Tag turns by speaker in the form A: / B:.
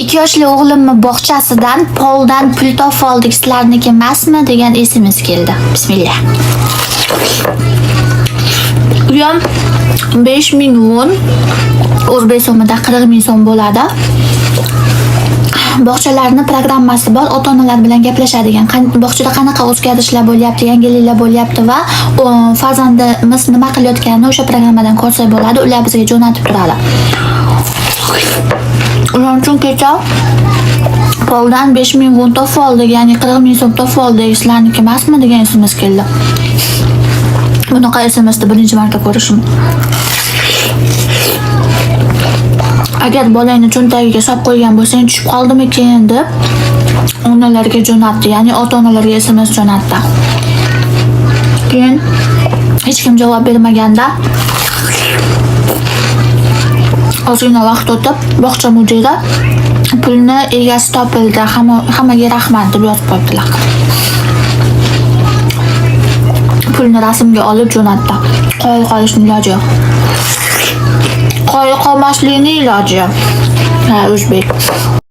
A: 2 yoshli o'g'limni bog'chasidan poldan pul topib oldik, sizlarniki emasmi degan esimiz keldi. Bismillah. Bu ham 5000 won, o'zbek so'mida 40000 so'm bo'ladi. Bog'chalarning programmasi bor, ota-onalar bilan gaplashadigan. Bog'chada qanaqa o'zgarishlar bo'lyapti, yangiliklar bo'lyapti va farzandimiz nima qilayotganini o'sha programmadan ko'rsak bo'ladi. Ular bizga jo'natib turadi. Uning uchun kecha poldan 5000 won topib oldik, ya'ni 40000 so'm topib oldik. Sizlarniki emasmi degan esimiz keldi. Bunaqa SMS'da birinchi marta ko'rishim. Agar bolangni cho'ntagiga solib qo'ygan bo'lsang, tushib qoldimikin deb onalarga jo'natdi, ya'ni ota-onalarga SMS jo'natdi. Keyin hech kim javob bermaganda ozgina vaqt o'tib, bog'cha mudiri pulni egasi topildi, hammaga rahmat deb yozib qo'ydilar. Pulni rasmga olib jo'natdi. Qo'yib qolishning iloji yo'q. Qo'yib qolmaslikning iloji yo'q. Ha, o'zbek.